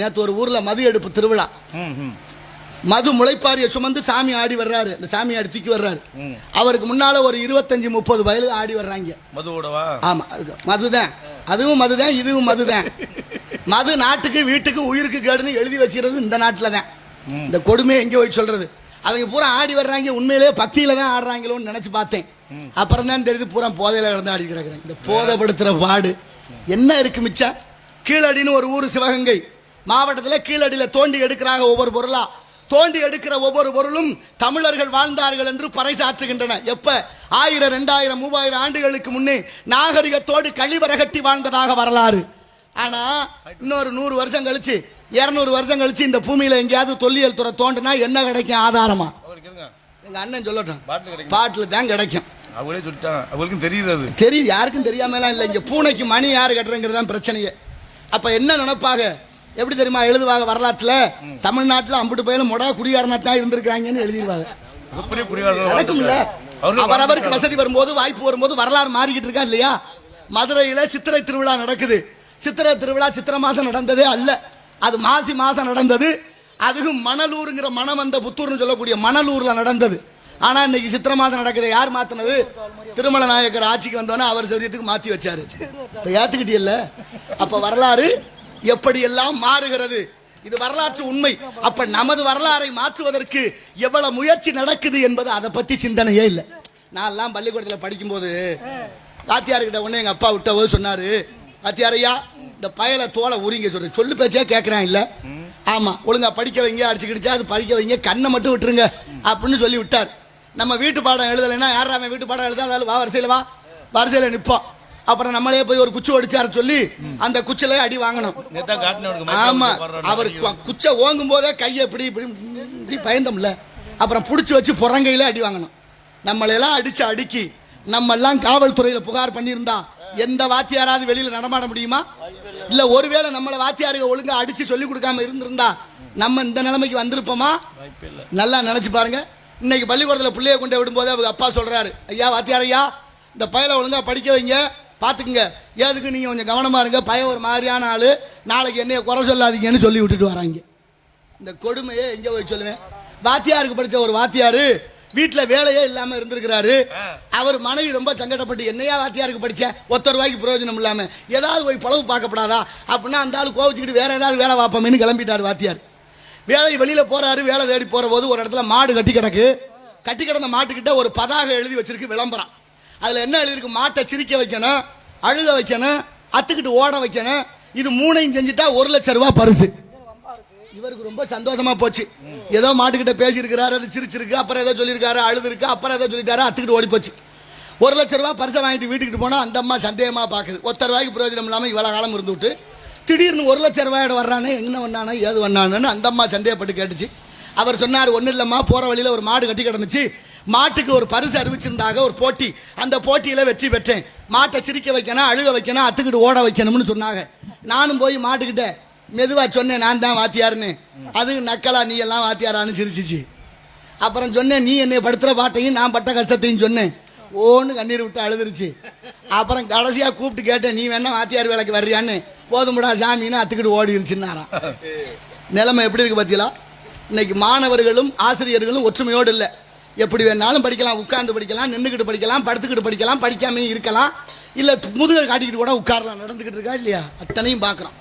நேற்று ஒரு ஊர்ல மது எடுப்பு திருவிழா. மது முளைப்பாரிய சுமந்து சாமி ஆடி வர்றாரு. இந்த சாமி ஆடி தூக்கி வர்றாரு. அவருக்கு முன்னால ஒரு 25-30 வயது ஆடி வர்றாங்க. மதுவோடவா? ஆமா, மதுதான். அதுவும் மதுதான், இதுவும் மதுதான். மது நாட்டுக்கு வீட்டுக்கு உயிருக்கு கேடுன்னு எழுதி வச்சுக்கிறது இந்த நாட்டில் தான். இந்த கொடுமையை எங்கே போய் சொல்றது? அவங்க பூரா ஆடி வர்றாங்க, உண்மையிலேயே பக்தியில தான் ஆடுறாங்களோன்னு நினைச்சு பார்த்தேன். அப்புறம் தான் தெரியுது பூரா போதையில இருந்து ஆடி கிடக்குறேன். இந்த போதைப்படுத்துற பாடு என்ன இருக்கு மிச்சா? கீழடின்னு ஒரு ஊர் சிவகங்கை மாவட்டத்தில் கீழடியில் தோண்டி எடுக்கிறாங்க. ஒவ்வொரு பொருளா தோண்டி எடுக்கிற ஒவ்வொரு பொருளும் தமிழர்கள் வாழ்ந்தார்கள் என்று பறைசாற்றுகின்றன. எப்ப 1000, 2000, 3000 ஆண்டுகளுக்கு முன்னே நாகரிகத்தோடு கழிவரகட்டி வாழ்ந்ததாக வரலாறு. ஆனா இன்னொரு 100 வருஷம் கழிச்சு 200 வருஷம் கழிச்சு இந்த பூமியில எங்கேயாவது தொல்லியல் துறை தோண்டினா என்ன கிடைக்கும் ஆதாரமா? எங்க அண்ணன் சொல்லட்டும், பாட்டில் தான் கிடைக்கும். அவங்களே சொல்லிட்டாங்க, அவங்களுக்கும் தெரியுது. அது தெரியுது, யாருக்கும் தெரியாமலாம் இல்லை. இங்க பூனைக்கு மணி யாரு கட்டுறங்கிறது தான் பிரச்சனையே. அப்ப என்ன நினைப்பாங்க எப்படி தெரியுமா எழுதுவாங்க? வரலாற்றுல தமிழ்நாட்டில் அம்புட்டு பயிலும் மொடா குடிகாரனாத்தான் இருந்திருக்காங்கன்னு எழுதிடுவாங்க. நடக்கும்ல, அவரவருக்கு வசதி வரும்போது வாய்ப்பு வரும்போது வரலாறு மாறிக்கிட்டு இருக்கா இல்லையா? மதுரையில சித்திரை திருவிழா நடக்குது. சித்திரை திருவிழா சித்திரை மாசம் நடந்ததே அல்ல, அது மாசி மாசம் நடந்தது. அதுவும் மணலூருங்கிற மனம் வந்த புத்தூர்னு சொல்லக்கூடிய மணலூர்ல நடந்தது. ஆனா இன்னைக்கு சித்திரை மாதம் நடக்குது. யார் மாத்தினது? திருமல நாயக்கர் ஆட்சிக்கு வந்தோன்னா அவர் சரியத்துக்கு மாத்தி வச்சாரு. இப்ப ஏத்துக்கிட்டியல்ல? அப்ப வரலாறு எப்படி எல்லாம் மாறுகிறது. இது வரலாற்று உண்மை. அப்ப நமது வரலாறை மாற்றுவதற்கு எவ்வளவு முயற்சி நடக்குது என்பது அதை பத்தி சிந்தனையே இல்லை. நான் எல்லாம் பள்ளிக்கூடத்தில் படிக்கும்போது வாத்தியார்கிட்ட ஒண்ணு எங்க அப்பா விட்ட போது சொன்னாரு, வாத்தியாரையா இந்த பயலை தோலை உரிங்க சொல்ற சொல்லு பேச்சே கேட்கறான் இல்ல? ஆமா, ஒழுங்கா படிக்க வைங்க, அடிச்சு கிடிச்சா அது படிக்க வைங்க, கண்ணை மட்டும் விட்டுருங்க அப்படின்னு சொல்லி விட்டார். நம்ம வீட்டு பாடம் எழுதலைன்னா யாராம வீட்டு பாடம் எழுதாது வா வரிசையில் வா வரிசையில் நிற்போம். அப்புறம் நம்மளே போய் ஒரு குச்சி ஒடிச்சார சொல்லி அந்த குச்சிலே அடி வாங்கணும். ஆமா, அவர் குச்சை ஓங்கும் போதே கையை இப்படி இப்படி பயந்தோம்ல, அப்புறம் பிடிச்சி வச்சு புறங்கையில அடி வாங்கணும். நம்மளெல்லாம் அடிச்சு அடுக்கி நம்ம எல்லாம் காவல்துறையில புகார் பண்ணியிருந்தா எந்த வாத்தியாராவது வெளியில நடமாட முடியுமா? இல்ல ஒருவேளை நம்மளை வாத்தியாருக்கு ஒழுங்கா அடிச்சு சொல்லி கொடுக்காம இருந்திருந்தா நம்ம இந்த நிலைமைக்கு வந்திருப்போமா? நல்லா நினைச்சு பாருங்க. இன்னைக்கு பள்ளிக்கூடத்தில் பிள்ளைய கொண்டு விடும்போது அவங்க அப்பா சொல்றாரு, ஐயா வாத்தியார் ஐயா இந்த பயலை ஒழுங்கா படிக்க வைங்க, பார்த்துக்குங்க, ஏதுக்கு நீங்கள் கொஞ்சம் கவனமாக இருங்க, பையன் ஒரு மாதிரியான ஆள், நாளைக்கு என்னைய குறை சொல்லாதீங்கன்னு சொல்லி விட்டுட்டு வராங்க. இந்த கொடுமையே எங்கே போய் சொல்லுவேன்? வாத்தியாருக்கு படித்த ஒரு வாத்தியார் வீட்டில் வேலையே இல்லாமல் இருந்திருக்கிறாரு. அவர் மனைவி ரொம்ப சங்கடப்பட்டு, என்னையா வாத்தியாருக்கு படித்தேன், ₹1 பிரயோஜனம் இல்லாமல் ஏதாவது போய் பழவு பார்க்கப்படாதா அப்படின்னா அந்த ஆள் கோவிச்சுக்கிட்டு வேற ஏதாவது வேலை பார்ப்போம்னு கிளம்பிட்டார் வாத்தியார். வேலை வெளியில் போகிறாரு. வேலை தேடி போகிற போது ஒரு இடத்துல மாடு கட்டி கிடக்கு. கட்டி கிடந்த மாட்டுக்கிட்ட ஒரு பதாகை எழுதி வச்சிருக்கு, விளம்பரம். அதில் என்ன எழுதிருக்கு? மாட்டை சிரிக்க வைக்கணும், அழுக வைக்கணும், அத்துக்கிட்டு ஓட வைக்கணும். இது 3ஐயும் செஞ்சுட்டா ₹1,00,000 பரிசு. இவருக்கு ரொம்ப சந்தோஷமா போச்சு. ஏதோ மாட்டுக்கிட்ட பேசியிருக்கிறாரு, அது சிரிச்சிருக்கு, அப்புறம் ஏதோ சொல்லியிருக்காரு, அழுது இருக்கு, அப்புறம் ஏதோ சொல்லிட்டாரு, அத்துக்கிட்டு ஓடி போச்சு. ₹1,00,000 பரிசை வாங்கிட்டு வீட்டுக்கிட்டு போனால் அந்த அம்மா சந்தேகமா பார்க்குது. ₹1 பிரயோஜனம் இல்லாமல் இவ்வளோ காலம் இருந்து விட்டு திடீர்னு ₹1,00,000 வர்றானே, என்ன பண்ணானோ ஏது பண்ணானு அந்த அம்மா சந்தேகப்பட்டு கேட்டுச்சு. அவர் சொன்னார், ஒன்றும் இல்லைம்மா, போகிற வழியில் ஒரு மாடு கட்டி கிடந்துச்சு, மாட்டுக்கு ஒரு பரிசு அறிவிச்சிருந்தாக ஒரு போட்டி, அந்த போட்டியில் வெற்றி பெற்றேன். மாட்டை சிரிக்க வைக்கணும், அழுக வைக்கணும், அத்துக்கிட்டு ஓட வைக்கணும்னு சொன்னாங்க. நானும் போய் மாட்டுக்கிட்ட மெதுவாக சொன்னேன், நான் தான் வாத்தியாருன்னு. அது நக்கலா நீ எல்லாம் வாத்தியாரான்னு சிரிச்சிச்சு. அப்புறம் சொன்னேன், நீ என்னை படுத்துகிற பாட்டையும் நான் பட்ட கஷ்டத்தையும் சொன்னேன். ஓன்னு கண்ணீர் விட்டு அழுதுருச்சு. அப்புறம் கடைசியாக கூப்பிட்டு கேட்டேன், நீ வேணா வாத்தியார் வேலைக்கு வர்றியான்னு. போதும்டா சாமின்னு அத்துக்கிட்டு ஓடிருச்சுன்னாராம். நிலைமை எப்படி இருக்கு பார்த்தீங்களா? இன்னைக்கு மாணவர்களும் ஆசிரியர்களும் ஒற்றுமையோடு இல்லை. எப்படி வேணாலும் படிக்கலாம், உட்கார்ந்து படிக்கலாம், நின்றுக்கிட்டு படிக்கலாம், படுத்துக்கிட்டு படிக்கலாம், படிக்காமையும் இருக்கலாம், இல்லை முதுகை காட்டிக்கிட்டு கூட உட்காரலாம். நடந்துக்கிட்டு இருக்கா இல்லையா? அத்தனையும் பார்க்குறோம்.